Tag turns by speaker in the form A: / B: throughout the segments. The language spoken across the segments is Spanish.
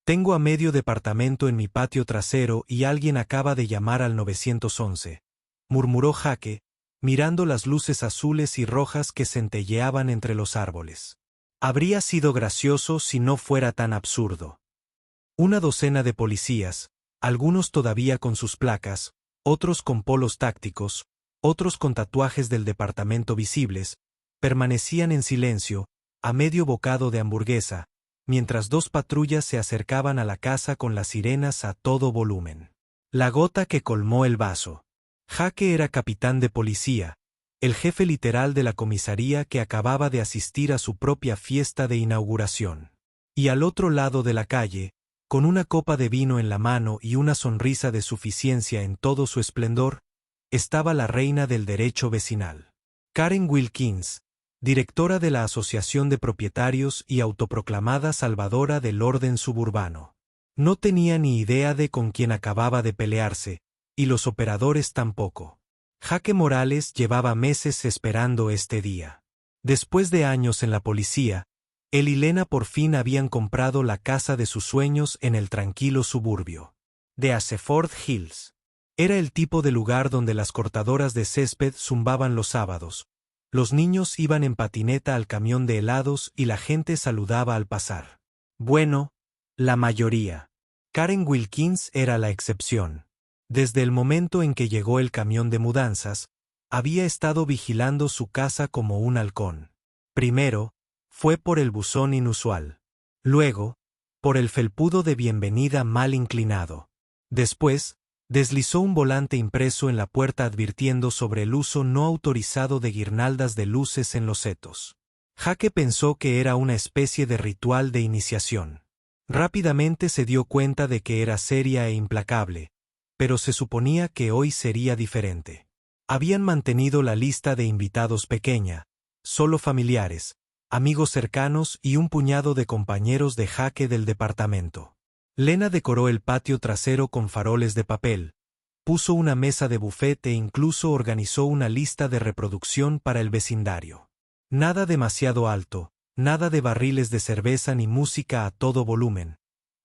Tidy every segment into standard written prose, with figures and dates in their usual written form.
A: Tengo a medio departamento en mi patio trasero y alguien acaba de llamar al 911, murmuró Jake, mirando las luces azules y rojas que centelleaban entre los árboles. Habría sido gracioso si no fuera tan absurdo. Una docena de policías, algunos todavía con sus placas, otros con polos tácticos, otros con tatuajes del departamento visibles, permanecían en silencio, a medio bocado de hamburguesa, mientras dos patrullas se acercaban a la casa con las sirenas a todo volumen. La gota que colmó el vaso. Jake era capitán de policía, el jefe literal de la comisaría que acababa de asistir a su propia fiesta de inauguración. Y al otro lado de la calle, con una copa de vino en la mano y una sonrisa de suficiencia en todo su esplendor, estaba la reina del derecho vecinal. Karen Wilkins, directora de la Asociación de Propietarios y autoproclamada salvadora del orden suburbano. No tenía ni idea de con quién acababa de pelearse, y los operadores tampoco. Jake Morales llevaba meses esperando este día. Después de años en la policía, él y Lena por fin habían comprado la casa de sus sueños en el tranquilo suburbio de Ashford Hills. Era el tipo de lugar donde las cortadoras de césped zumbaban los sábados. Los niños iban en patineta al camión de helados y la gente saludaba al pasar. Bueno, la mayoría. Karen Wilkins era la excepción. Desde el momento en que llegó el camión de mudanzas, había estado vigilando su casa como un halcón. Primero, fue por el buzón inusual. Luego, por el felpudo de bienvenida mal inclinado. Después, deslizó un volante impreso en la puerta advirtiendo sobre el uso no autorizado de guirnaldas de luces en los setos. Jake pensó que era una especie de ritual de iniciación. Rápidamente se dio cuenta de que era seria e implacable, pero se suponía que hoy sería diferente. Habían mantenido la lista de invitados pequeña, solo familiares, amigos cercanos y un puñado de compañeros de Jake del departamento. Lena decoró el patio trasero con faroles de papel, puso una mesa de buffet e incluso organizó una lista de reproducción para el vecindario. Nada demasiado alto, nada de barriles de cerveza ni música a todo volumen.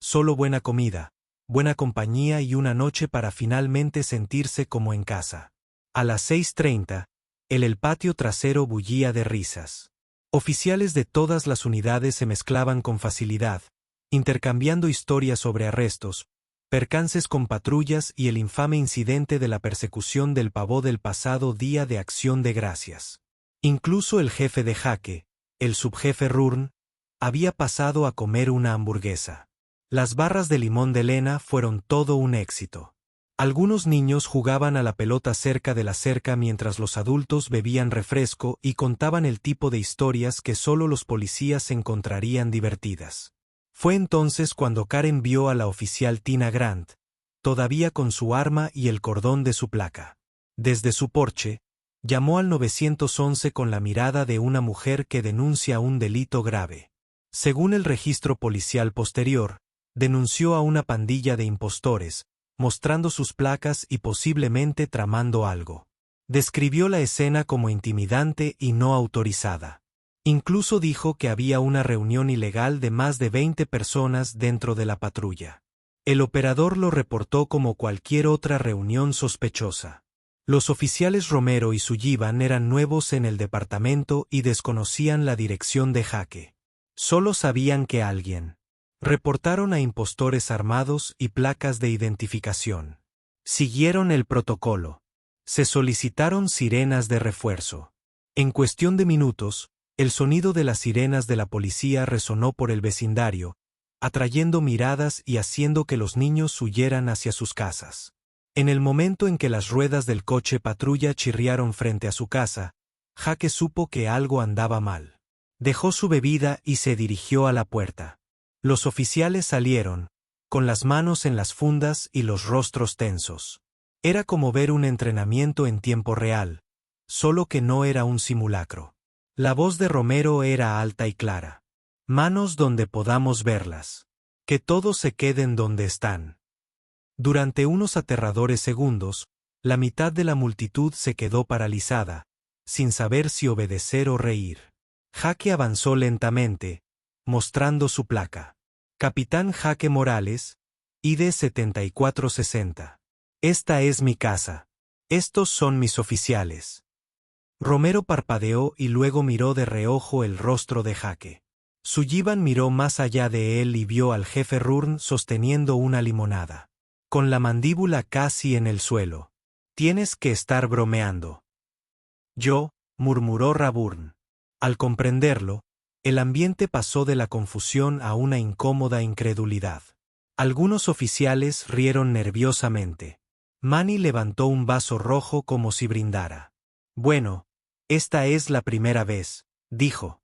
A: Solo buena comida, buena compañía y una noche para finalmente sentirse como en casa. A las 6:30, el patio trasero bullía de risas. Oficiales de todas las unidades se mezclaban con facilidad, intercambiando historias sobre arrestos, percances con patrullas y el infame incidente de la persecución del pavó del pasado Día de Acción de Gracias. Incluso el jefe de Jake, el subjefe Rurn, había pasado a comer una hamburguesa. Las barras de limón de Lena fueron todo un éxito. Algunos niños jugaban a la pelota cerca de la cerca mientras los adultos bebían refresco y contaban el tipo de historias que solo los policías encontrarían divertidas. Fue entonces cuando Karen vio a la oficial Tina Grant, todavía con su arma y el cordón de su placa. Desde su porche, llamó al 911 con la mirada de una mujer que denuncia un delito grave. Según el registro policial posterior, denunció a una pandilla de impostores, mostrando sus placas y posiblemente tramando algo. Describió la escena como intimidante y no autorizada. Incluso dijo que había una reunión ilegal de más de 20 personas dentro de la patrulla. El operador lo reportó como cualquier otra reunión sospechosa. Los oficiales Romero y Sullivan eran nuevos en el departamento y desconocían la dirección de Jake. Solo sabían que alguien. Reportaron a impostores armados y placas de identificación. Siguieron el protocolo. Se solicitaron sirenas de refuerzo. En cuestión de minutos, el sonido de las sirenas de la policía resonó por el vecindario, atrayendo miradas y haciendo que los niños huyeran hacia sus casas. En el momento en que las ruedas del coche patrulla chirriaron frente a su casa, Jake supo que algo andaba mal. Dejó su bebida y se dirigió a la puerta. Los oficiales salieron, con las manos en las fundas y los rostros tensos. Era como ver un entrenamiento en tiempo real, solo que no era un simulacro. La voz de Romero era alta y clara. Manos donde podamos verlas. Que todos se queden donde están. Durante unos aterradores segundos, la mitad de la multitud se quedó paralizada, sin saber si obedecer o reír. Jake avanzó lentamente, mostrando su placa. Capitán Jaque Morales, ID 7460. Esta es mi casa. Estos son mis oficiales. Romero parpadeó y luego miró de reojo el rostro de Jaque. Sullivan miró más allá de él y vio al jefe Rourne sosteniendo una limonada, con la mandíbula casi en el suelo. Tienes que estar bromeando. Yo, murmuró Raburn. Al comprenderlo, el ambiente pasó de la confusión a una incómoda incredulidad. Algunos oficiales rieron nerviosamente. Manny levantó un vaso rojo como si brindara. Bueno, esta es la primera vez, dijo.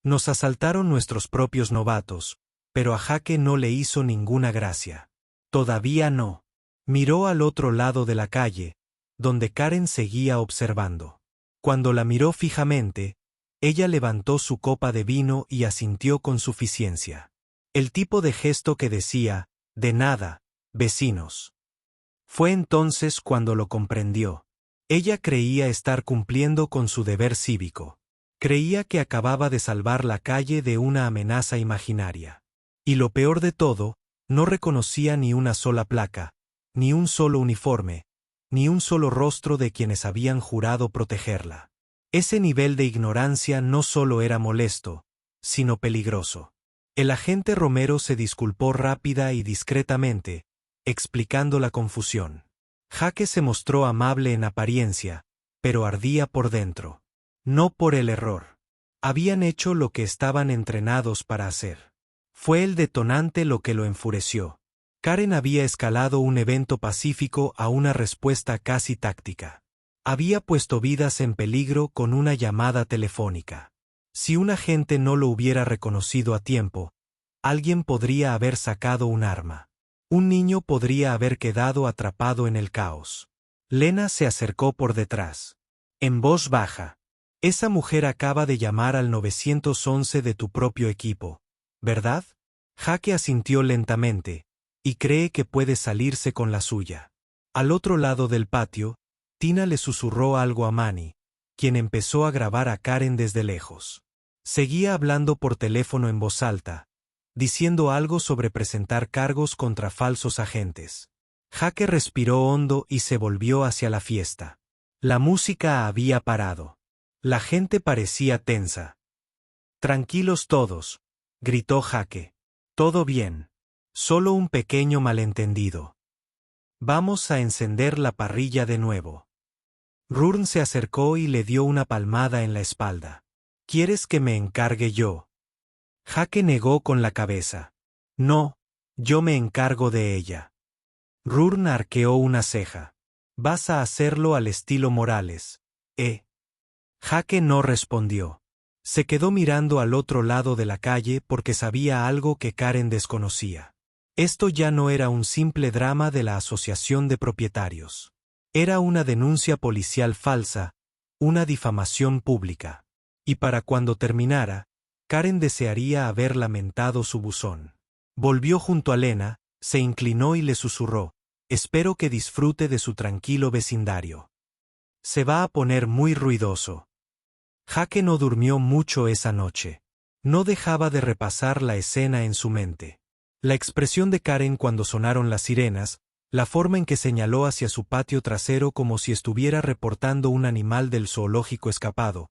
A: Nos asaltaron nuestros propios novatos, pero a Jaque no le hizo ninguna gracia. Todavía no. Miró al otro lado de la calle, donde Karen seguía observando. Cuando la miró fijamente, ella levantó su copa de vino y asintió con suficiencia. El tipo de gesto que decía, de nada, vecinos. Fue entonces cuando lo comprendió. Ella creía estar cumpliendo con su deber cívico. Creía que acababa de salvar la calle de una amenaza imaginaria. Y lo peor de todo, no reconocía ni una sola placa, ni un solo uniforme, ni un solo rostro de quienes habían jurado protegerla. Ese nivel de ignorancia no solo era molesto, sino peligroso. El agente Romero se disculpó rápida y discretamente, explicando la confusión. Jaque se mostró amable en apariencia, pero ardía por dentro. No por el error. Habían hecho lo que estaban entrenados para hacer. Fue el detonante lo que lo enfureció. Karen había escalado un evento pacífico a una respuesta casi táctica. Había puesto vidas en peligro con una llamada telefónica. Si un agente no lo hubiera reconocido a tiempo, alguien podría haber sacado un arma. Un niño podría haber quedado atrapado en el caos. Lena se acercó por detrás. En voz baja. Esa mujer acaba de llamar al 911 de tu propio equipo, ¿verdad? Jaque asintió lentamente, y cree que puede salirse con la suya. Al otro lado del patio, Tina le susurró algo a Manny, quien empezó a grabar a Karen desde lejos. Seguía hablando por teléfono en voz alta, diciendo algo sobre presentar cargos contra falsos agentes. Jaque respiró hondo y se volvió hacia la fiesta. La música había parado. La gente parecía tensa. Tranquilos todos, gritó Jaque. Todo bien. Solo un pequeño malentendido. Vamos a encender la parrilla de nuevo. Rourne se acercó y le dio una palmada en la espalda. ¿Quieres que me encargue yo? Jaque negó con la cabeza. No, yo me encargo de ella. Rourne arqueó una ceja. Vas a hacerlo al estilo Morales, ¿eh? Jaque no respondió. Se quedó mirando al otro lado de la calle porque sabía algo que Karen desconocía. Esto ya no era un simple drama de la asociación de propietarios. Era una denuncia policial falsa, una difamación pública. Y para cuando terminara, Karen desearía haber lamentado su buzón. Volvió junto a Lena, se inclinó y le susurró, espero que disfrute de su tranquilo vecindario. Se va a poner muy ruidoso. Jaque no durmió mucho esa noche. No dejaba de repasar la escena en su mente. La expresión de Karen cuando sonaron las sirenas, la forma en que señaló hacia su patio trasero como si estuviera reportando un animal del zoológico escapado,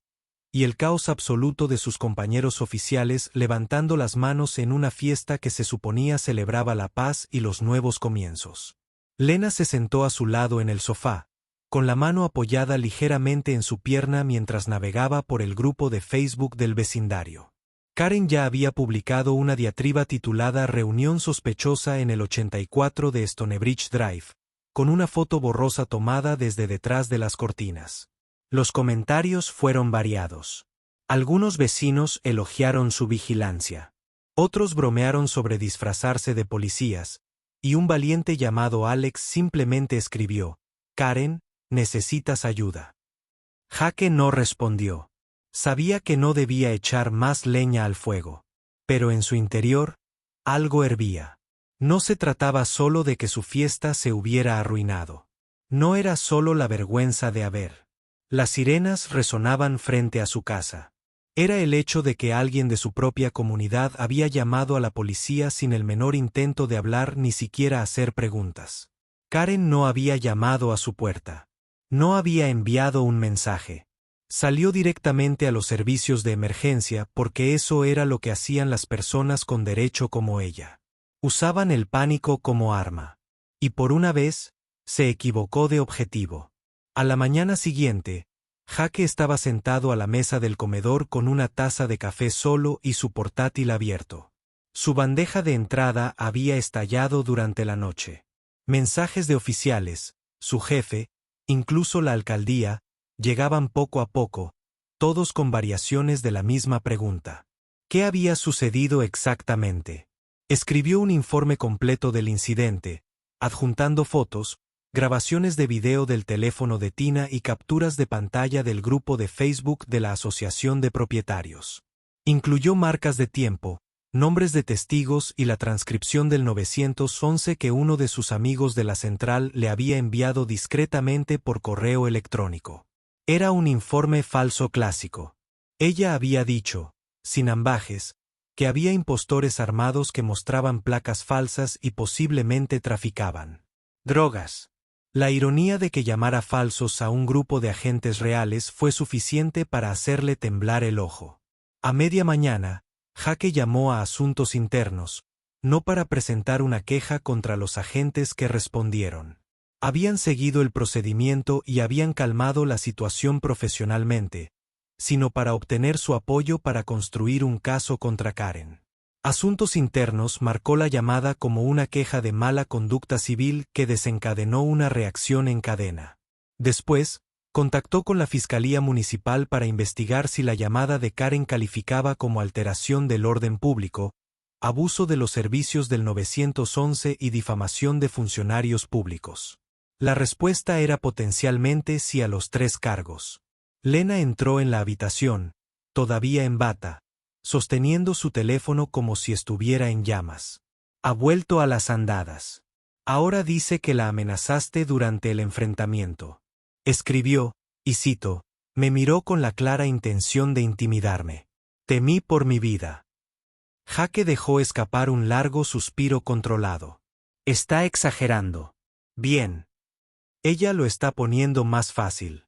A: y el caos absoluto de sus compañeros oficiales levantando las manos en una fiesta que se suponía celebraba la paz y los nuevos comienzos. Lena se sentó a su lado en el sofá, con la mano apoyada ligeramente en su pierna mientras navegaba por el grupo de Facebook del vecindario. Karen ya había publicado una diatriba titulada Reunión sospechosa en el 84 de Stonebridge Drive, con una foto borrosa tomada desde detrás de las cortinas. Los comentarios fueron variados. Algunos vecinos elogiaron su vigilancia. Otros bromearon sobre disfrazarse de policías, y un valiente llamado Alex simplemente escribió, Karen, necesitas ayuda. Jaque no respondió. Sabía que no debía echar más leña al fuego. Pero en su interior, algo hervía. No se trataba solo de que su fiesta se hubiera arruinado. No era solo la vergüenza de haber. Las sirenas resonaban frente a su casa. Era el hecho de que alguien de su propia comunidad había llamado a la policía sin el menor intento de hablar ni siquiera hacer preguntas. Karen no había llamado a su puerta. No había enviado un mensaje. Salió directamente a los servicios de emergencia porque eso era lo que hacían las personas con derecho como ella. Usaban el pánico como arma. Y por una vez, se equivocó de objetivo. A la mañana siguiente, Jake estaba sentado a la mesa del comedor con una taza de café solo y su portátil abierto. Su bandeja de entrada había estallado durante la noche. Mensajes de oficiales, su jefe, incluso la alcaldía, llegaban poco a poco, todos con variaciones de la misma pregunta. ¿Qué había sucedido exactamente? Escribió un informe completo del incidente, adjuntando fotos, grabaciones de video del teléfono de Tina y capturas de pantalla del grupo de Facebook de la Asociación de Propietarios. Incluyó marcas de tiempo, nombres de testigos y la transcripción del 911 que uno de sus amigos de la central le había enviado discretamente por correo electrónico. Era un informe falso clásico. Ella había dicho, sin ambajes, que había impostores armados que mostraban placas falsas y posiblemente traficaban drogas. La ironía de que llamara falsos a un grupo de agentes reales fue suficiente para hacerle temblar el ojo. A media mañana, Jake llamó a Asuntos Internos, no para presentar una queja contra los agentes que respondieron. Habían seguido el procedimiento y habían calmado la situación profesionalmente, sino para obtener su apoyo para construir un caso contra Karen. Asuntos Internos marcó la llamada como una queja de mala conducta civil que desencadenó una reacción en cadena. Después, contactó con la Fiscalía Municipal para investigar si la llamada de Karen calificaba como alteración del orden público, abuso de los servicios del 911 y difamación de funcionarios públicos. La respuesta era potencialmente sí a los 3 cargos. Lena entró en la habitación, todavía en bata, sosteniendo su teléfono como si estuviera en llamas. Ha vuelto a las andadas. Ahora dice que la amenazaste durante el enfrentamiento. Escribió, y cito, me miró con la clara intención de intimidarme. Temí por mi vida. Jake dejó escapar un largo suspiro controlado. Está exagerando. Bien. Ella lo está poniendo más fácil.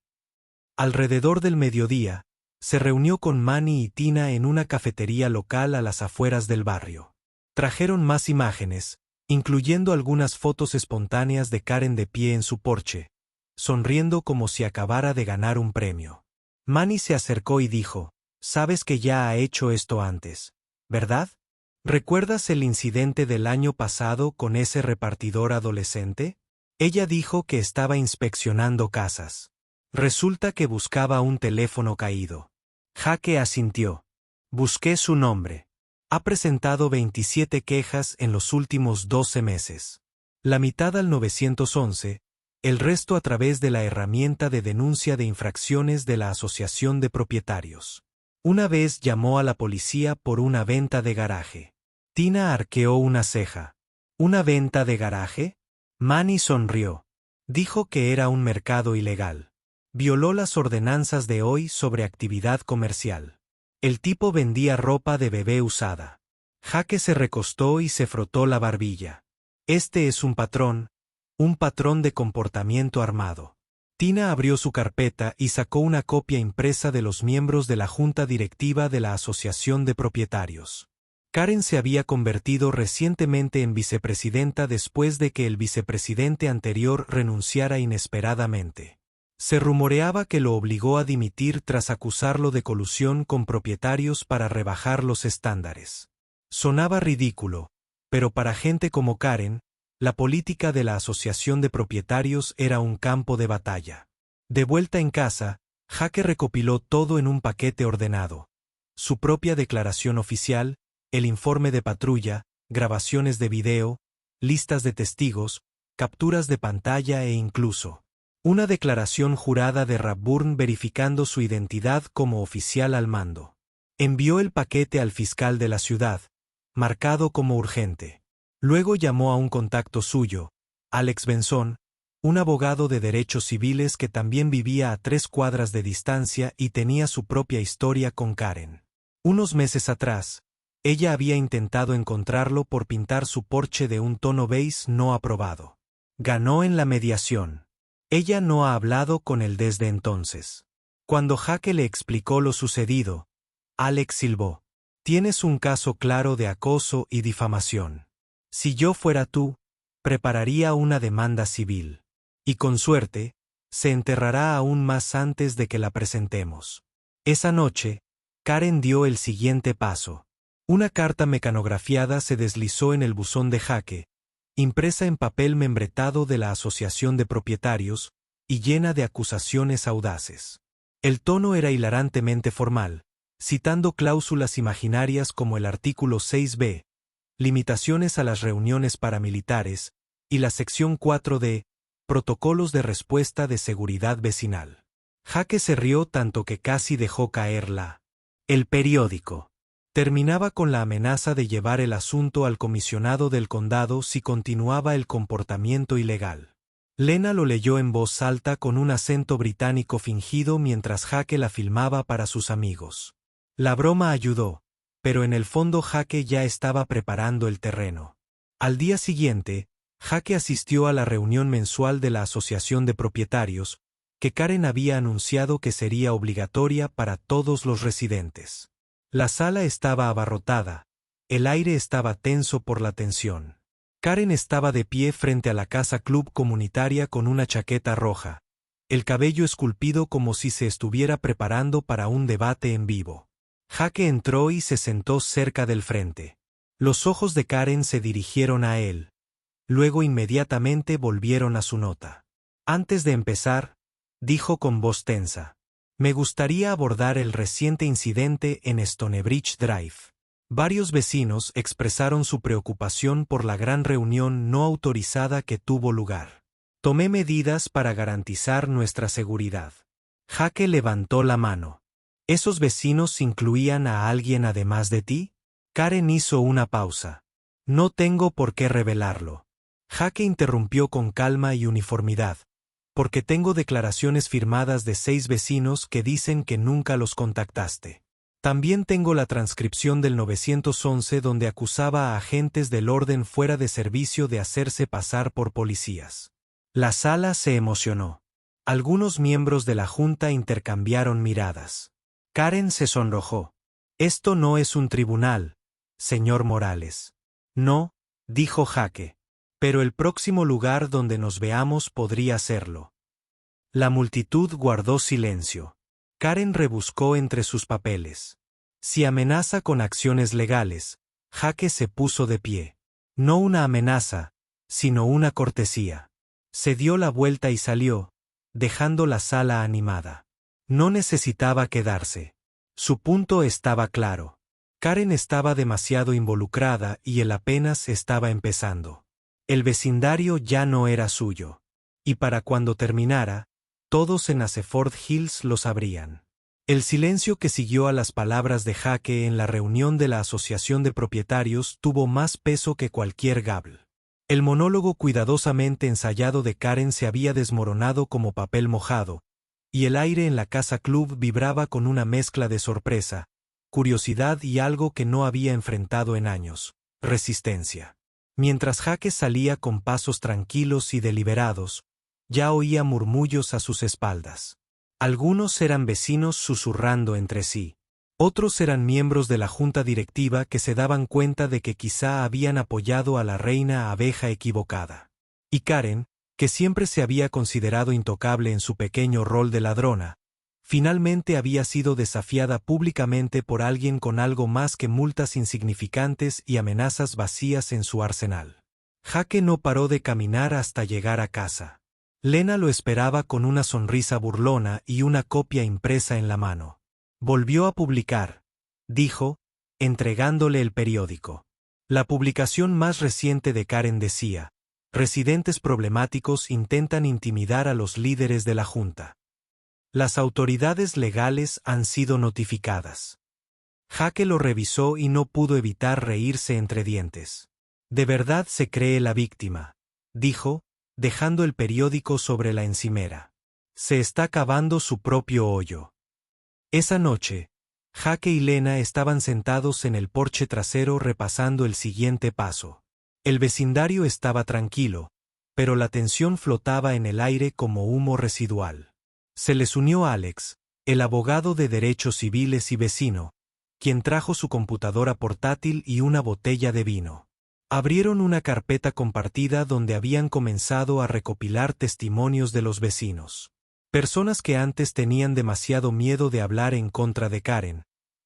A: Alrededor del mediodía, se reunió con Manny y Tina en una cafetería local a las afueras del barrio. Trajeron más imágenes, incluyendo algunas fotos espontáneas de Karen de pie en su porche, sonriendo como si acabara de ganar un premio. Manny se acercó y dijo, «Sabes que ya ha hecho esto antes, ¿verdad? ¿Recuerdas el incidente del año pasado con ese repartidor adolescente?» Ella dijo que estaba inspeccionando casas. Resulta que buscaba un teléfono caído. Jake asintió. Busqué su nombre. Ha presentado 27 quejas en los últimos 12 meses. La mitad al 911, el resto a través de la herramienta de denuncia de infracciones de la Asociación de Propietarios. Una vez llamó a la policía por una venta de garaje. Tina arqueó una ceja. ¿Una venta de garaje? Manny sonrió. Dijo que era un mercado ilegal. Violó las ordenanzas de hoy sobre actividad comercial. El tipo vendía ropa de bebé usada. Jake se recostó y se frotó la barbilla. Este es un patrón de comportamiento armado. Tina abrió su carpeta y sacó una copia impresa de los miembros de la junta directiva de la Asociación de Propietarios. Karen se había convertido recientemente en vicepresidenta después de que el vicepresidente anterior renunciara inesperadamente. Se rumoreaba que lo obligó a dimitir tras acusarlo de colusión con propietarios para rebajar los estándares. Sonaba ridículo, pero para gente como Karen, la política de la Asociación de Propietarios era un campo de batalla. De vuelta en casa, Jake recopiló todo en un paquete ordenado. Su propia declaración oficial, el informe de patrulla, grabaciones de video, listas de testigos, capturas de pantalla e incluso una declaración jurada de Rabburn verificando su identidad como oficial al mando. Envió el paquete al fiscal de la ciudad, marcado como urgente. Luego llamó a un contacto suyo, Alex Benson, un abogado de derechos civiles que también vivía a 3 cuadras de distancia y tenía su propia historia con Karen. Unos meses atrás, ella había intentado encontrarlo por pintar su porche de un tono beige no aprobado. Ganó en la mediación. Ella no ha hablado con él desde entonces. Cuando Jake le explicó lo sucedido, Alex silbó. Tienes un caso claro de acoso y difamación. Si yo fuera tú, prepararía una demanda civil. Y con suerte, se enterrará aún más antes de que la presentemos. Esa noche, Karen dio el siguiente paso. Una carta mecanografiada se deslizó en el buzón de Jake, impresa en papel membretado de la Asociación de Propietarios y llena de acusaciones audaces. El tono era hilarantemente formal, citando cláusulas imaginarias como el artículo 6b, limitaciones a las reuniones paramilitares, y la sección 4 de protocolos de respuesta de seguridad vecinal. Jake se rió tanto que casi dejó caer el periódico. Terminaba con la amenaza de llevar el asunto al comisionado del condado si continuaba el comportamiento ilegal. Lena lo leyó en voz alta con un acento británico fingido mientras Jake la filmaba para sus amigos. La broma ayudó, pero en el fondo Jake ya estaba preparando el terreno. Al día siguiente, Jake asistió a la reunión mensual de la Asociación de Propietarios, que Karen había anunciado que sería obligatoria para todos los residentes. La sala estaba abarrotada, el aire estaba tenso por la tensión. Karen estaba de pie frente a la casa club comunitaria con una chaqueta roja, el cabello esculpido como si se estuviera preparando para un debate en vivo. Jake entró y se sentó cerca del frente. Los ojos de Karen se dirigieron a él. Luego inmediatamente volvieron a su nota. Antes de empezar, dijo con voz tensa, me gustaría abordar el reciente incidente en Stonebridge Drive. Varios vecinos expresaron su preocupación por la gran reunión no autorizada que tuvo lugar. Tomé medidas para garantizar nuestra seguridad. Jake levantó la mano. ¿Esos vecinos incluían a alguien además de ti? Karen hizo una pausa. No tengo por qué revelarlo. Jake interrumpió con calma y uniformidad, porque tengo declaraciones firmadas de 6 vecinos que dicen que nunca los contactaste. También tengo la transcripción del 911 donde acusaba a agentes del orden fuera de servicio de hacerse pasar por policías. La sala se emocionó. Algunos miembros de la junta intercambiaron miradas. Karen se sonrojó. Esto no es un tribunal, señor Morales. No, dijo Jake. Pero el próximo lugar donde nos veamos podría serlo. La multitud guardó silencio. Karen rebuscó entre sus papeles. Si amenaza con acciones legales, Jake se puso de pie. No una amenaza, sino una cortesía. Se dio la vuelta y salió, dejando la sala animada. No necesitaba quedarse. Su punto estaba claro. Karen estaba demasiado involucrada y él apenas estaba empezando. El vecindario ya no era suyo. Y para cuando terminara, todos en Aseford Hills lo sabrían. El silencio que siguió a las palabras de Jake en la reunión de la Asociación de Propietarios tuvo más peso que cualquier gable. El monólogo cuidadosamente ensayado de Karen se había desmoronado como papel mojado, y el aire en la casa club vibraba con una mezcla de sorpresa, curiosidad y algo que no había enfrentado en años: resistencia. Mientras Jake salía con pasos tranquilos y deliberados, ya oía murmullos a sus espaldas. Algunos eran vecinos susurrando entre sí. Otros eran miembros de la junta directiva que se daban cuenta de que quizá habían apoyado a la reina abeja equivocada. Y Karen, que siempre se había considerado intocable en su pequeño rol de ladrona, finalmente había sido desafiada públicamente por alguien con algo más que multas insignificantes y amenazas vacías en su arsenal. Jake no paró de caminar hasta llegar a casa. Lena lo esperaba con una sonrisa burlona y una copia impresa en la mano. Volvió a publicar, dijo, entregándole el periódico. La publicación más reciente de Karen decía: residentes problemáticos intentan intimidar a los líderes de la junta. Las autoridades legales han sido notificadas. Jake lo revisó y no pudo evitar reírse entre dientes. De verdad se cree la víctima, dijo, dejando el periódico sobre la encimera. Se está cavando su propio hoyo. Esa noche, Jake y Lena estaban sentados en el porche trasero repasando el siguiente paso. El vecindario estaba tranquilo, pero la tensión flotaba en el aire como humo residual. Se les unió Alex, el abogado de derechos civiles y vecino, quien trajo su computadora portátil y una botella de vino. Abrieron una carpeta compartida donde habían comenzado a recopilar testimonios de los vecinos. Personas que antes tenían demasiado miedo de hablar en contra de Karen,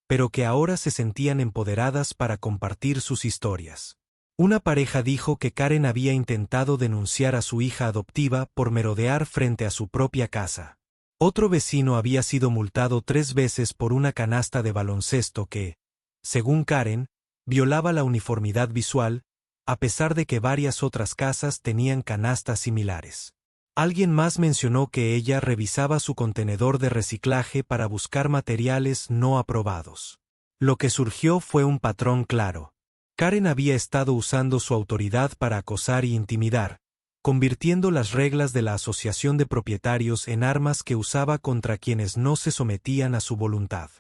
A: pero que ahora se sentían empoderadas para compartir sus historias. Una pareja dijo que Karen había intentado denunciar a su hija adoptiva por merodear frente a su propia casa. Otro vecino había sido multado 3 veces por una canasta de baloncesto que, según Karen, violaba la uniformidad visual, a pesar de que varias otras casas tenían canastas similares. Alguien más mencionó que ella revisaba su contenedor de reciclaje para buscar materiales no aprobados. Lo que surgió fue un patrón claro. Karen había estado usando su autoridad para acosar y intimidar, convirtiendo las reglas de la asociación de propietarios en armas que usaba contra quienes no se sometían a su voluntad.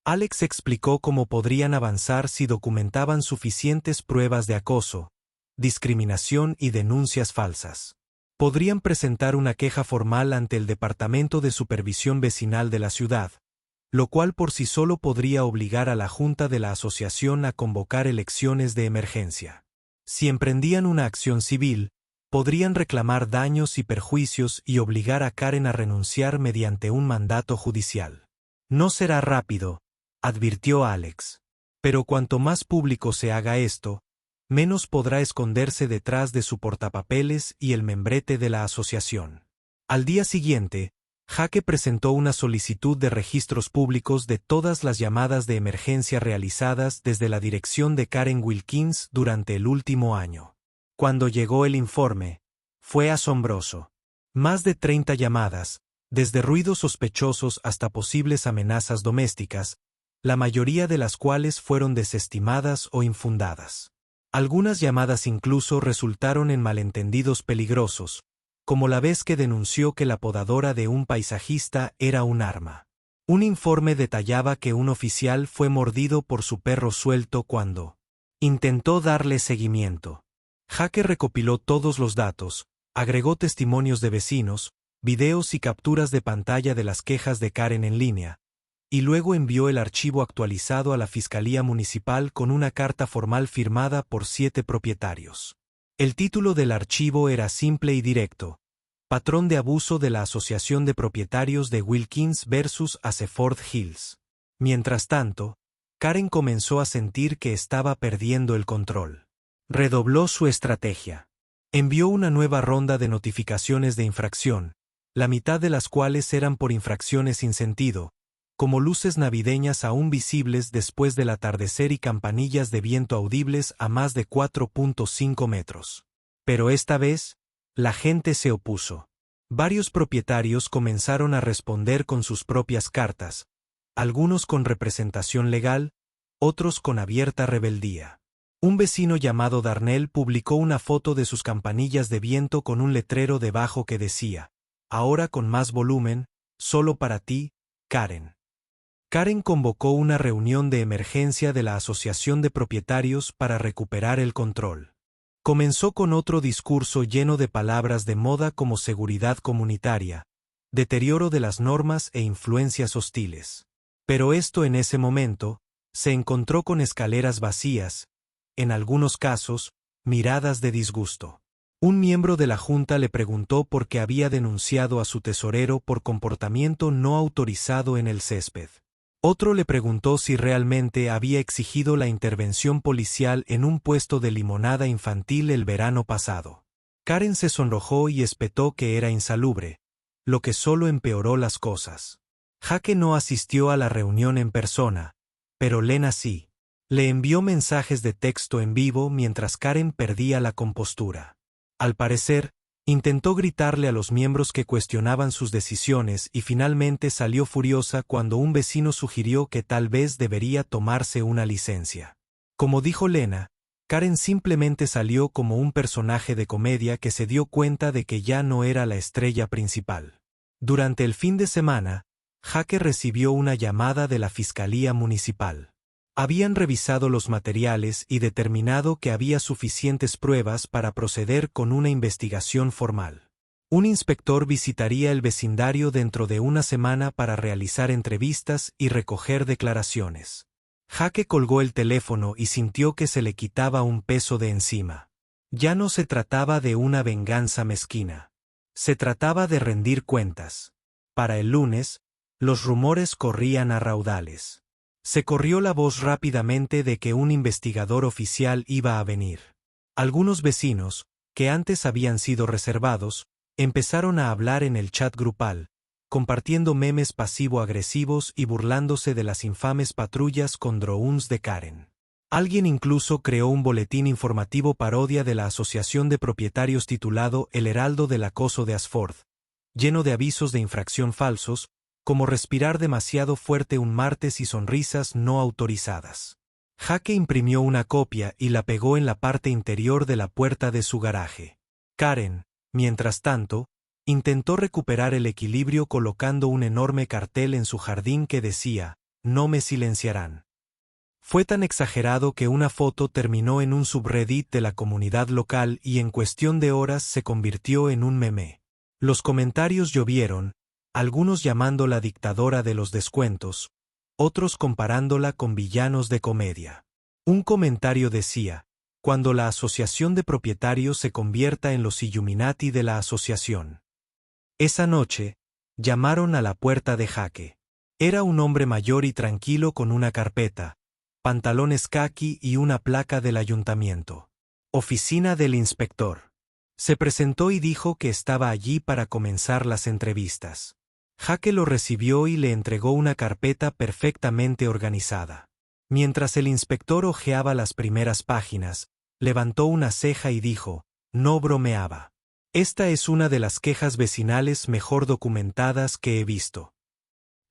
A: Alex explicó cómo podrían avanzar si documentaban suficientes pruebas de acoso, discriminación y denuncias falsas. Podrían presentar una queja formal ante el Departamento de Supervisión Vecinal de la ciudad, lo cual por sí solo podría obligar a la Junta de la Asociación a convocar elecciones de emergencia. Si emprendían una acción civil, podrían reclamar daños y perjuicios y obligar a Karen a renunciar mediante un mandato judicial. No será rápido, advirtió Alex. Pero cuanto más público se haga esto, menos podrá esconderse detrás de su portapapeles y el membrete de la asociación. Al día siguiente, Jake presentó una solicitud de registros públicos de todas las llamadas de emergencia realizadas desde la dirección de Karen Wilkins durante el último año. Cuando llegó el informe, fue asombroso. Más de 30 llamadas, desde ruidos sospechosos hasta posibles amenazas domésticas, la mayoría de las cuales fueron desestimadas o infundadas. Algunas llamadas incluso resultaron en malentendidos peligrosos, como la vez que denunció que la podadora de un paisajista era un arma. Un informe detallaba que un oficial fue mordido por su perro suelto cuando intentó darle seguimiento. Jake recopiló todos los datos, agregó testimonios de vecinos, videos y capturas de pantalla de las quejas de Karen en línea, y luego envió el archivo actualizado a la Fiscalía Municipal con una carta formal firmada por 7 propietarios. El título del archivo era simple y directo: Patrón de abuso de la Asociación de Propietarios de Wilkins vs. Aseford Hills. Mientras tanto, Karen comenzó a sentir que estaba perdiendo el control. Redobló su estrategia. Envió una nueva ronda de notificaciones de infracción, la mitad de las cuales eran por infracciones sin sentido, como luces navideñas aún visibles después del atardecer y campanillas de viento audibles a más de 4.5 metros. Pero esta vez, la gente se opuso. Varios propietarios comenzaron a responder con sus propias cartas, algunos con representación legal, otros con abierta rebeldía. Un vecino llamado Darnell publicó una foto de sus campanillas de viento con un letrero debajo que decía: ahora con más volumen, solo para ti, Karen. Karen convocó una reunión de emergencia de la Asociación de Propietarios para recuperar el control. Comenzó con otro discurso lleno de palabras de moda como seguridad comunitaria, deterioro de las normas e influencias hostiles. Pero esto en ese momento, se encontró con escaleras vacías, en algunos casos, miradas de disgusto. Un miembro de la Junta le preguntó por qué había denunciado a su tesorero por comportamiento no autorizado en el césped. Otro le preguntó si realmente había exigido la intervención policial en un puesto de limonada infantil el verano pasado. Karen se sonrojó y espetó que era insalubre, lo que solo empeoró las cosas. Jake no asistió a la reunión en persona, pero Lena sí. Le envió mensajes de texto en vivo mientras Karen perdía la compostura. Al parecer, intentó gritarle a los miembros que cuestionaban sus decisiones y finalmente salió furiosa cuando un vecino sugirió que tal vez debería tomarse una licencia. Como dijo Lena, Karen simplemente salió como un personaje de comedia que se dio cuenta de que ya no era la estrella principal. Durante el fin de semana, Jake recibió una llamada de la Fiscalía Municipal. Habían revisado los materiales y determinado que había suficientes pruebas para proceder con una investigación formal. Un inspector visitaría el vecindario dentro de una semana para realizar entrevistas y recoger declaraciones. Jake colgó el teléfono y sintió que se le quitaba un peso de encima. Ya no se trataba de una venganza mezquina. Se trataba de rendir cuentas. Para el lunes, los rumores corrían a raudales. Se corrió la voz rápidamente de que un investigador oficial iba a venir. Algunos vecinos, que antes habían sido reservados, empezaron a hablar en el chat grupal, compartiendo memes pasivo-agresivos y burlándose de las infames patrullas con drones de Karen. Alguien incluso creó un boletín informativo parodia de la Asociación de Propietarios titulado El Heraldo del Acoso de Ashford, lleno de avisos de infracción falsos, como respirar demasiado fuerte un martes y sonrisas no autorizadas. Jake imprimió una copia y la pegó en la parte interior de la puerta de su garaje. Karen, mientras tanto, intentó recuperar el equilibrio colocando un enorme cartel en su jardín que decía, «No me silenciarán». Fue tan exagerado que una foto terminó en un subreddit de la comunidad local y en cuestión de horas se convirtió en un meme. Los comentarios llovieron, algunos llamándola dictadora de los descuentos, otros comparándola con villanos de comedia. Un comentario decía, «Cuando la asociación de propietarios se convierta en los Illuminati de la asociación». Esa noche, llamaron a la puerta de Jake. Era un hombre mayor y tranquilo con una carpeta, pantalones caqui y una placa del ayuntamiento. Oficina del inspector. Se presentó y dijo que estaba allí para comenzar las entrevistas. Jake lo recibió y le entregó una carpeta perfectamente organizada. Mientras el inspector hojeaba las primeras páginas, levantó una ceja y dijo, «No bromeaba. Esta es una de las quejas vecinales mejor documentadas que he visto».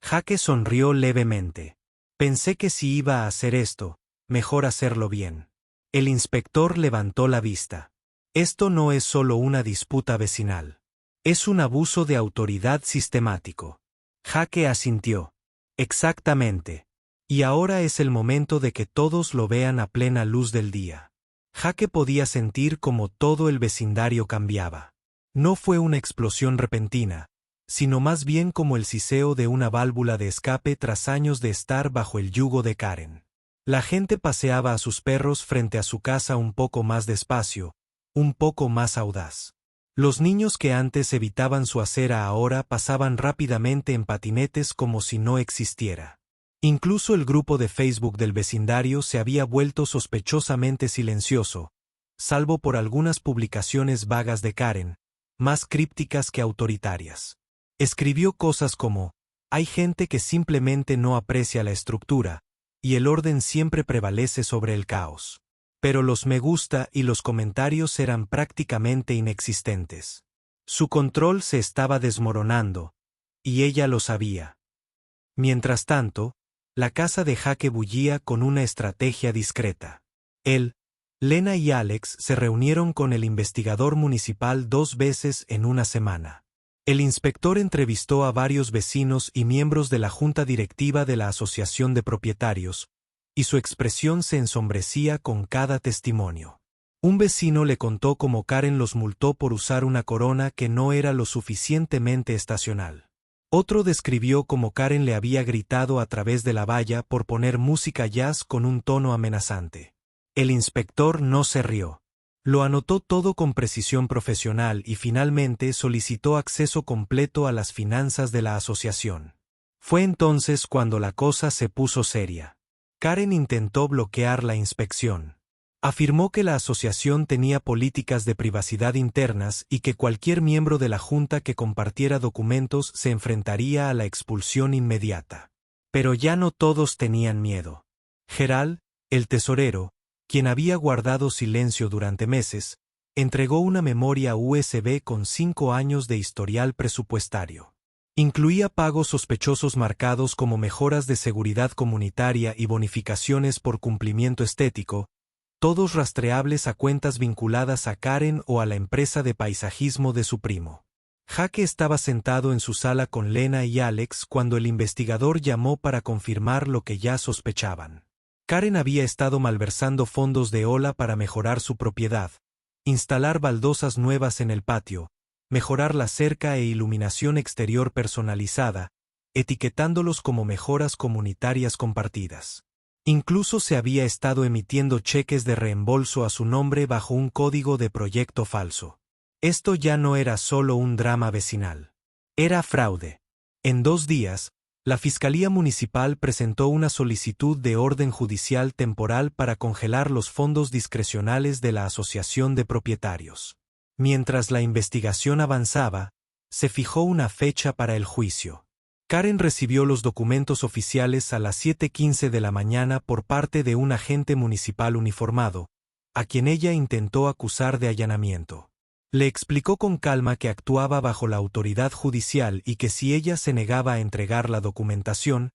A: Jake sonrió levemente. «Pensé que si iba a hacer esto, mejor hacerlo bien». El inspector levantó la vista. «Esto no es solo una disputa vecinal. Es un abuso de autoridad sistemático». Jake asintió. «Exactamente. Y ahora es el momento de que todos lo vean a plena luz del día». Jake podía sentir como todo el vecindario cambiaba. No fue una explosión repentina, sino más bien como el siseo de una válvula de escape tras años de estar bajo el yugo de Karen. La gente paseaba a sus perros frente a su casa un poco más despacio, un poco más audaz. Los niños que antes evitaban su acera ahora pasaban rápidamente en patinetes como si no existiera. Incluso el grupo de Facebook del vecindario se había vuelto sospechosamente silencioso, salvo por algunas publicaciones vagas de Karen, más crípticas que autoritarias. Escribió cosas como, «Hay gente que simplemente no aprecia la estructura, y el orden siempre prevalece sobre el caos». Pero los me gusta y los comentarios eran prácticamente inexistentes. Su control se estaba desmoronando, y ella lo sabía. Mientras tanto, la casa de Jake bullía con una estrategia discreta. Él, Lena y Alex se reunieron con el investigador municipal 2 veces en una semana. El inspector entrevistó a varios vecinos y miembros de la junta directiva de la Asociación de Propietarios, y su expresión se ensombrecía con cada testimonio. Un vecino le contó cómo Karen los multó por usar una corona que no era lo suficientemente estacional. Otro describió cómo Karen le había gritado a través de la valla por poner música jazz con un tono amenazante. El inspector no se rió. Lo anotó todo con precisión profesional y finalmente solicitó acceso completo a las finanzas de la asociación. Fue entonces cuando la cosa se puso seria. Karen intentó bloquear la inspección. Afirmó que la asociación tenía políticas de privacidad internas y que cualquier miembro de la junta que compartiera documentos se enfrentaría a la expulsión inmediata. Pero ya no todos tenían miedo. Gerald, el tesorero, quien había guardado silencio durante meses, entregó una memoria USB con 5 años de historial presupuestario. Incluía pagos sospechosos marcados como mejoras de seguridad comunitaria y bonificaciones por cumplimiento estético, todos rastreables a cuentas vinculadas a Karen o a la empresa de paisajismo de su primo. Jake estaba sentado en su sala con Lena y Alex cuando el investigador llamó para confirmar lo que ya sospechaban. Karen había estado malversando fondos de Ola para mejorar su propiedad, instalar baldosas nuevas en el patio, mejorar la cerca e iluminación exterior personalizada, etiquetándolos como mejoras comunitarias compartidas. Incluso se había estado emitiendo cheques de reembolso a su nombre bajo un código de proyecto falso. Esto ya no era solo un drama vecinal. Era fraude. En 2 días, la Fiscalía Municipal presentó una solicitud de orden judicial temporal para congelar los fondos discrecionales de la Asociación de Propietarios. Mientras la investigación avanzaba, se fijó una fecha para el juicio. Karen recibió los documentos oficiales a las 7:15 de la mañana por parte de un agente municipal uniformado, a quien ella intentó acusar de allanamiento. Le explicó con calma que actuaba bajo la autoridad judicial y que si ella se negaba a entregar la documentación,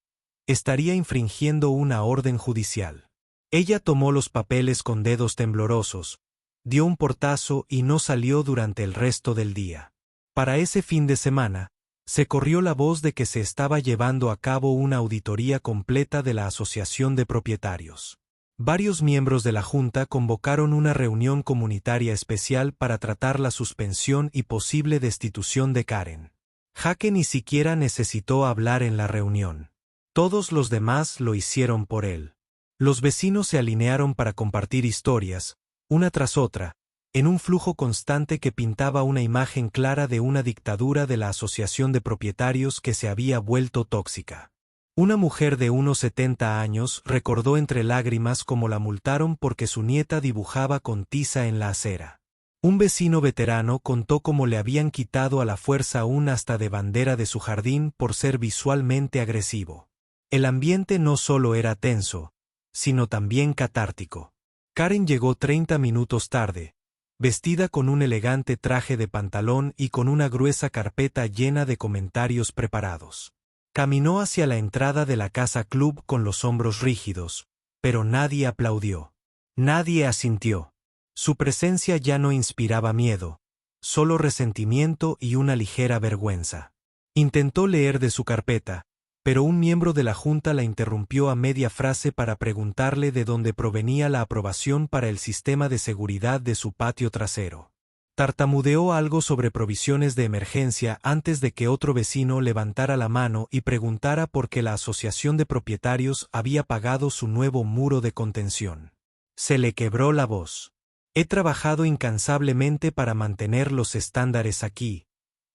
A: estaría infringiendo una orden judicial. Ella tomó los papeles con dedos temblorosos, dio un portazo y no salió durante el resto del día. Para ese fin de semana, se corrió la voz de que se estaba llevando a cabo una auditoría completa de la Asociación de Propietarios. Varios miembros de la Junta convocaron una reunión comunitaria especial para tratar la suspensión y posible destitución de Karen. Jake ni siquiera necesitó hablar en la reunión. Todos los demás lo hicieron por él. Los vecinos se alinearon para compartir historias, una tras otra, en un flujo constante que pintaba una imagen clara de una dictadura de la Asociación de Propietarios que se había vuelto tóxica. Una mujer de unos 70 años recordó entre lágrimas cómo la multaron porque su nieta dibujaba con tiza en la acera. Un vecino veterano contó cómo le habían quitado a la fuerza un asta de bandera de su jardín por ser visualmente agresivo. El ambiente no solo era tenso, sino también catártico. Karen llegó 30 minutos tarde, vestida con un elegante traje de pantalón y con una gruesa carpeta llena de comentarios preparados. Caminó hacia la entrada de la casa club con los hombros rígidos, pero nadie aplaudió. Nadie asintió. Su presencia ya no inspiraba miedo, solo resentimiento y una ligera vergüenza. Intentó leer de su carpeta, pero un miembro de la junta la interrumpió a media frase para preguntarle de dónde provenía la aprobación para el sistema de seguridad de su patio trasero. Tartamudeó algo sobre provisiones de emergencia antes de que otro vecino levantara la mano y preguntara por qué la Asociación de Propietarios había pagado su nuevo muro de contención. Se le quebró la voz. «He trabajado incansablemente para mantener los estándares aquí»,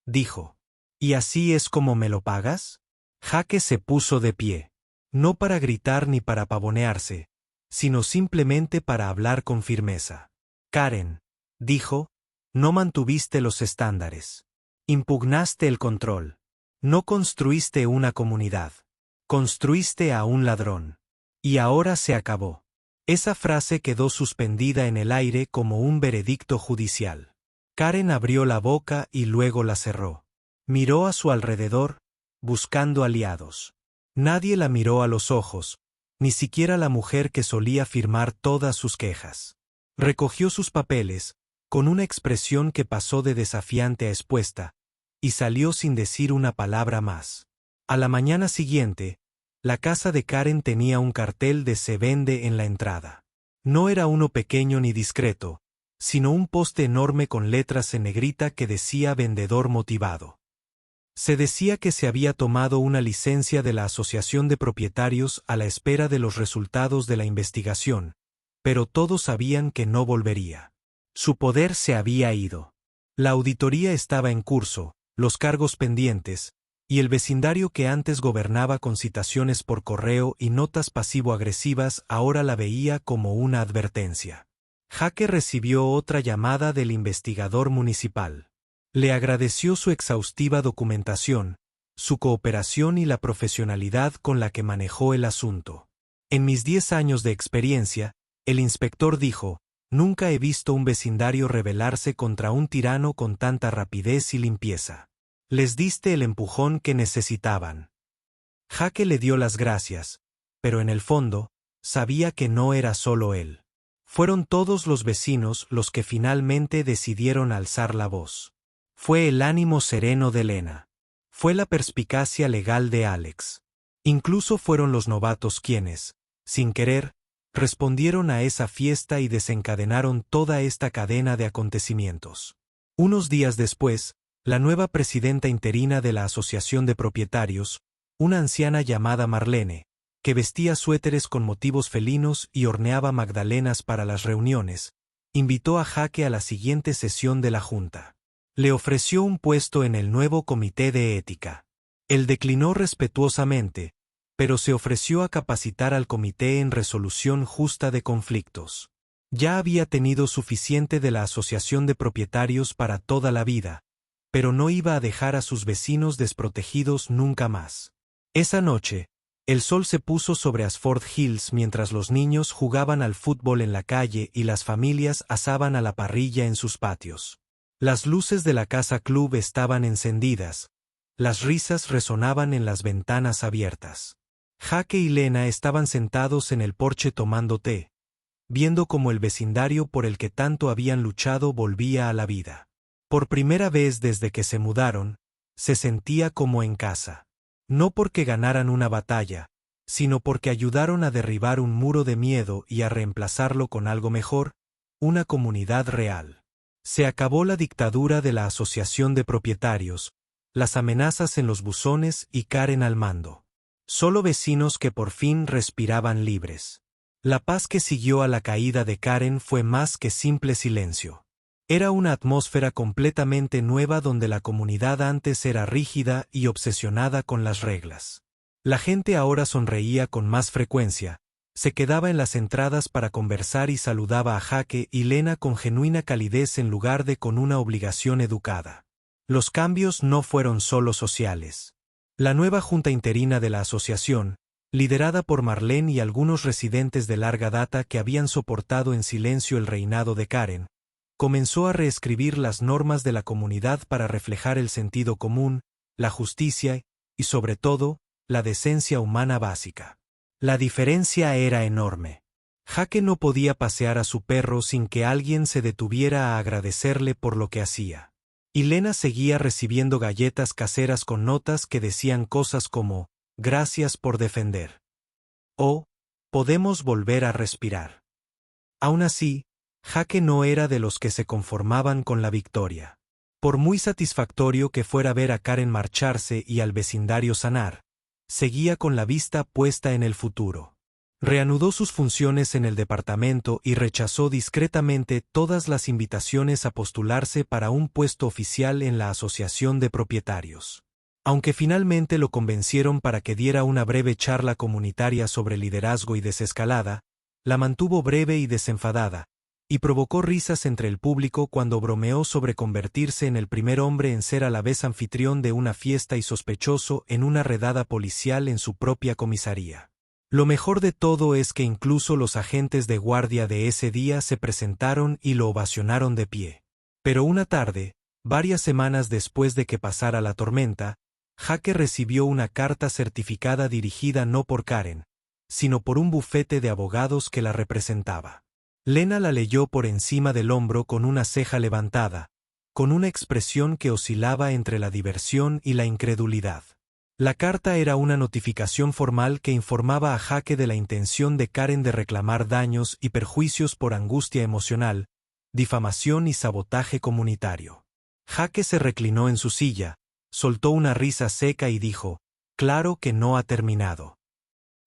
A: dijo. «¿Y así es como me lo pagas?» Jake se puso de pie. No para gritar ni para pavonearse, sino simplemente para hablar con firmeza. «Karen», dijo, «no mantuviste los estándares. Impugnaste el control. No construiste una comunidad. Construiste a un ladrón. Y ahora se acabó». Esa frase quedó suspendida en el aire como un veredicto judicial. Karen abrió la boca y luego la cerró. Miró a su alrededor, buscando aliados. Nadie la miró a los ojos, ni siquiera la mujer que solía firmar todas sus quejas. Recogió sus papeles, con una expresión que pasó de desafiante a expuesta, y salió sin decir una palabra más. A la mañana siguiente, la casa de Karen tenía un cartel de «Se vende» en la entrada. No era uno pequeño ni discreto, sino un poste enorme con letras en negrita que decía «Vendedor motivado». Se decía que se había tomado una licencia de la Asociación de Propietarios a la espera de los resultados de la investigación, pero todos sabían que no volvería. Su poder se había ido. La auditoría estaba en curso, los cargos pendientes, y el vecindario que antes gobernaba con citaciones por correo y notas pasivo-agresivas ahora la veía como una advertencia. Jake recibió otra llamada del investigador municipal. Le agradeció su exhaustiva documentación, su cooperación y la profesionalidad con la que manejó el asunto. En mis 10 años de experiencia, el inspector dijo, nunca he visto un vecindario rebelarse contra un tirano con tanta rapidez y limpieza. Les diste el empujón que necesitaban. Jake le dio las gracias, pero en el fondo, sabía que no era solo él. Fueron todos los vecinos los que finalmente decidieron alzar la voz. Fue el ánimo sereno de Lena. Fue la perspicacia legal de Alex. Incluso fueron los novatos quienes, sin querer, respondieron a esa fiesta y desencadenaron toda esta cadena de acontecimientos. Unos días después, la nueva presidenta interina de la Asociación de Propietarios, una anciana llamada Marlene, que vestía suéteres con motivos felinos y horneaba magdalenas para las reuniones, invitó a Jake a la siguiente sesión de la Junta. Le ofreció un puesto en el nuevo Comité de Ética. Él declinó respetuosamente, pero se ofreció a capacitar al comité en resolución justa de conflictos. Ya había tenido suficiente de la Asociación de Propietarios para toda la vida, pero no iba a dejar a sus vecinos desprotegidos nunca más. Esa noche, el sol se puso sobre Ashford Hills mientras los niños jugaban al fútbol en la calle y las familias asaban a la parrilla en sus patios. Las luces de la casa club estaban encendidas, las risas resonaban en las ventanas abiertas. Jake y Lena estaban sentados en el porche tomando té, viendo cómo el vecindario por el que tanto habían luchado volvía a la vida. Por primera vez desde que se mudaron, se sentía como en casa. No porque ganaran una batalla, sino porque ayudaron a derribar un muro de miedo y a reemplazarlo con algo mejor, una comunidad real. Se acabó la dictadura de la Asociación de Propietarios, las amenazas en los buzones y Karen al mando. Solo vecinos que por fin respiraban libres. La paz que siguió a la caída de Karen fue más que simple silencio. Era una atmósfera completamente nueva donde la comunidad antes era rígida y obsesionada con las reglas. La gente ahora sonreía con más frecuencia, se quedaba en las entradas para conversar y saludaba a Jake y Lena con genuina calidez en lugar de con una obligación educada. Los cambios no fueron solo sociales. La nueva junta interina de la asociación, liderada por Marlene y algunos residentes de larga data que habían soportado en silencio el reinado de Karen, comenzó a reescribir las normas de la comunidad para reflejar el sentido común, la justicia y, sobre todo, la decencia humana básica. La diferencia era enorme. Jake no podía pasear a su perro sin que alguien se detuviera a agradecerle por lo que hacía. Y Lena seguía recibiendo galletas caseras con notas que decían cosas como, «Gracias por defender». o «Podemos volver a respirar». Aún así, Jake no era de los que se conformaban con la victoria. Por muy satisfactorio que fuera ver a Karen marcharse y al vecindario sanar, seguía con la vista puesta en el futuro. Reanudó sus funciones en el departamento y rechazó discretamente todas las invitaciones a postularse para un puesto oficial en la Asociación de Propietarios. Aunque finalmente lo convencieron para que diera una breve charla comunitaria sobre liderazgo y desescalada, la mantuvo breve y desenfadada, y provocó risas entre el público cuando bromeó sobre convertirse en el primer hombre en ser a la vez anfitrión de una fiesta y sospechoso en una redada policial en su propia comisaría. Lo mejor de todo es que incluso los agentes de guardia de ese día se presentaron y lo ovacionaron de pie. Pero una tarde, varias semanas después de que pasara la tormenta, Jake recibió una carta certificada dirigida no por Karen, sino por un bufete de abogados que la representaba. Lena la leyó por encima del hombro con una ceja levantada, con una expresión que oscilaba entre la diversión y la incredulidad. La carta era una notificación formal que informaba a Jake de la intención de Karen de reclamar daños y perjuicios por angustia emocional, difamación y sabotaje comunitario. Jake se reclinó en su silla, soltó una risa seca y dijo, «Claro que no ha terminado».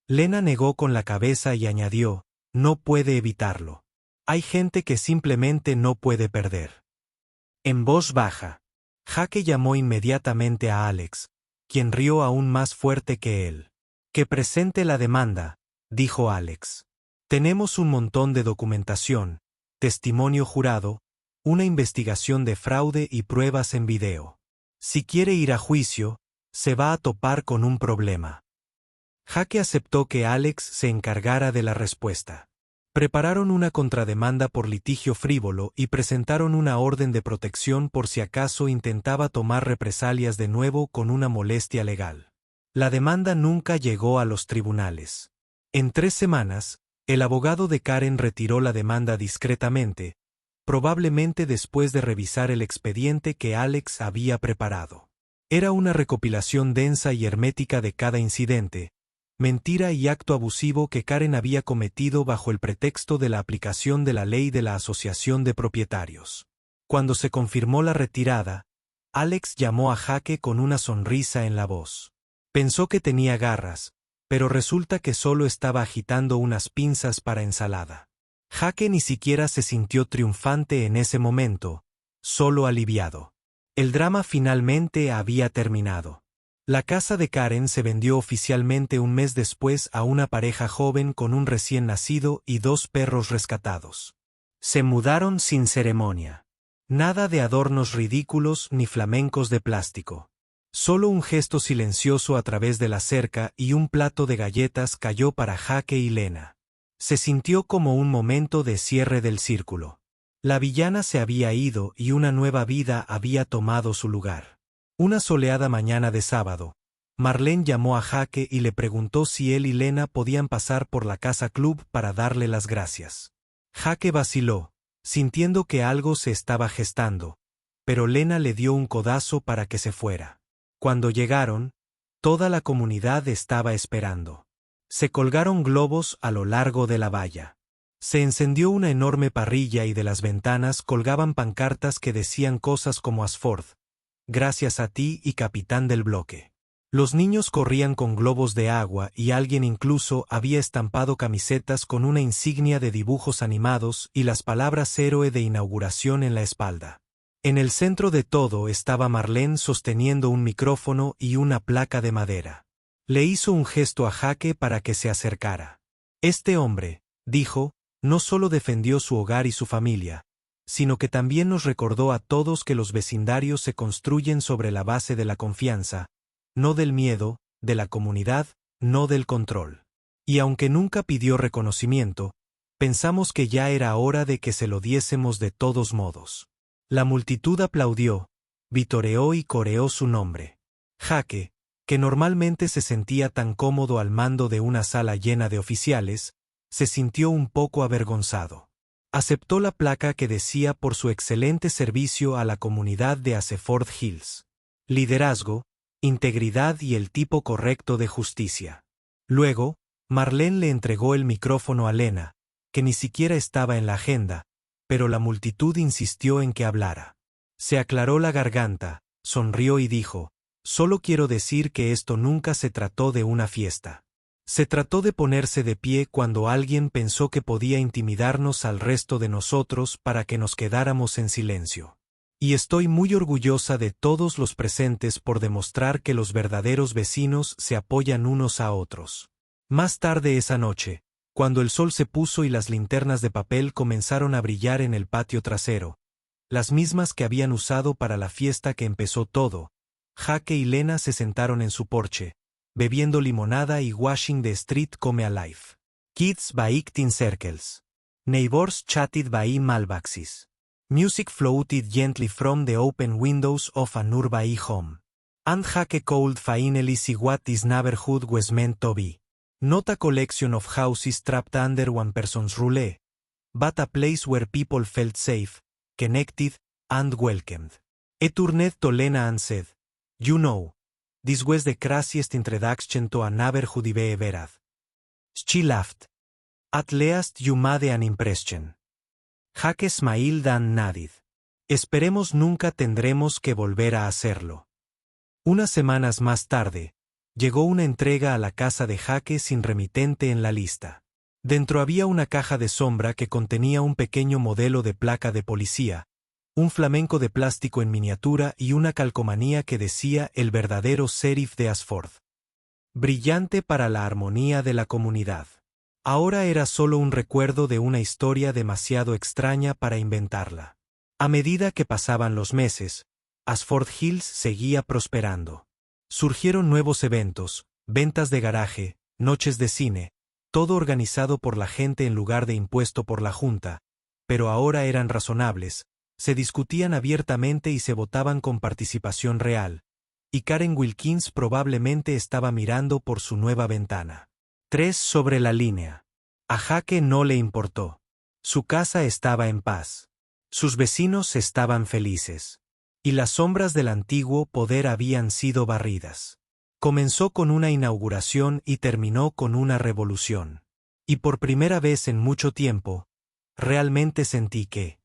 A: Lena negó con la cabeza y añadió, «No puede evitarlo. Hay gente que simplemente no puede perder». En voz baja, Jake llamó inmediatamente a Alex, quien rió aún más fuerte que él. «Que presente la demanda», dijo Alex. «Tenemos un montón de documentación, testimonio jurado, una investigación de fraude y pruebas en video. Si quiere ir a juicio, se va a topar con un problema». Jake aceptó que Alex se encargara de la respuesta. Prepararon una contrademanda por litigio frívolo y presentaron una orden de protección por si acaso intentaba tomar represalias de nuevo con una molestia legal. La demanda nunca llegó a los tribunales. En 3 semanas, El abogado de Karen retiró la demanda discretamente, probablemente después de revisar el expediente que Alex había preparado. Era una recopilación densa y hermética de cada incidente, mentira y acto abusivo que Karen había cometido bajo el pretexto de la aplicación de la ley de la asociación de propietarios. Cuando se confirmó la retirada, Alex llamó a Jake con una sonrisa en la voz. Pensó que tenía garras, pero resulta que solo estaba agitando unas pinzas para ensalada. Jake ni siquiera se sintió triunfante en ese momento, solo aliviado. El drama finalmente había terminado. La casa de Karen se vendió oficialmente un mes después a una pareja joven con un recién nacido y 2 perros rescatados. Se mudaron sin ceremonia. Nada de adornos ridículos ni flamencos de plástico. Solo un gesto silencioso a través de la cerca y un plato de galletas cayó para Jake y Lena. Se sintió como un momento de cierre del círculo. La villana se había ido y una nueva vida había tomado su lugar. Una soleada mañana de sábado, Marlene llamó a Jake y le preguntó si él y Lena podían pasar por la casa club para darle las gracias. Jake vaciló, sintiendo que algo se estaba gestando, pero Lena le dio un codazo para que se fuera. Cuando llegaron, toda la comunidad estaba esperando. Se colgaron globos a lo largo de la valla. Se encendió una enorme parrilla y de las ventanas colgaban pancartas que decían cosas como Ashford, gracias a ti y capitán del bloque. Los niños corrían con globos de agua y alguien incluso había estampado camisetas con una insignia de dibujos animados y las palabras héroe de inauguración en la espalda. En el centro de todo estaba Marlene sosteniendo un micrófono y una placa de madera. Le hizo un gesto a Jake para que se acercara. Este hombre, dijo, no solo defendió su hogar y su familia, sino que también nos recordó a todos que los vecindarios se construyen sobre la base de la confianza, no del miedo, de la comunidad, no del control. Y aunque nunca pidió reconocimiento, pensamos que ya era hora de que se lo diésemos de todos modos. La multitud aplaudió, vitoreó y coreó su nombre. Jake, que normalmente se sentía tan cómodo al mando de una sala llena de oficiales, se sintió un poco avergonzado. Aceptó la placa que decía por su excelente servicio a la comunidad de Ashford Hills. Liderazgo, integridad y el tipo correcto de justicia. Luego, Marlene le entregó el micrófono a Lena, que ni siquiera estaba en la agenda, pero la multitud insistió en que hablara. Se aclaró la garganta, sonrió y dijo, solo quiero decir que esto nunca se trató de una fiesta. Se trató de ponerse de pie cuando alguien pensó que podía intimidarnos al resto de nosotros para que nos quedáramos en silencio. Y estoy muy orgullosa de todos los presentes por demostrar que los verdaderos vecinos se apoyan unos a otros. Más tarde esa noche, cuando el sol se puso y las linternas de papel comenzaron a brillar en el patio trasero, las mismas que habían usado para la fiesta que empezó todo, Jake y Lena se sentaron en su porche, bebiendo limonada y watching the street come alive. Kids baked in circles. Neighbors chatted by mailboxes. Music floated gently from the open windows of a nearby home. And Jake could finally see what this neighborhood was meant to be. Not a collection of houses trapped under one person's rule, but a place where people felt safe, connected, and welcomed. He turned to Lena and said, you know, this was the craziest introduction to a neighborhood I've ever had. She laughed. At least you made an impression. Jake smiled and nodded. Esperemos nunca tendremos que volver a hacerlo. Unas semanas más tarde, llegó una entrega a la casa de Jake sin remitente en la lista. Dentro había una caja de sombra que contenía un pequeño modelo de placa de policía, un flamenco de plástico en miniatura y una calcomanía que decía el verdadero sheriff de Ashford. Brillante para la armonía de la comunidad. Ahora era solo un recuerdo de una historia demasiado extraña para inventarla. A medida que pasaban los meses, Ashford Hills seguía prosperando. Surgieron nuevos eventos, ventas de garaje, noches de cine, todo organizado por la gente en lugar de impuesto por la Junta, pero ahora eran razonables, se discutían abiertamente y se votaban con participación real, y Karen Wilkins probablemente estaba mirando por su nueva ventana. 3 sobre la línea. A Jaque no le importó. Su casa estaba en paz. Sus vecinos estaban felices. Y las sombras del antiguo poder habían sido barridas. Comenzó con una inauguración y terminó con una revolución. Y por primera vez en mucho tiempo, realmente sentí que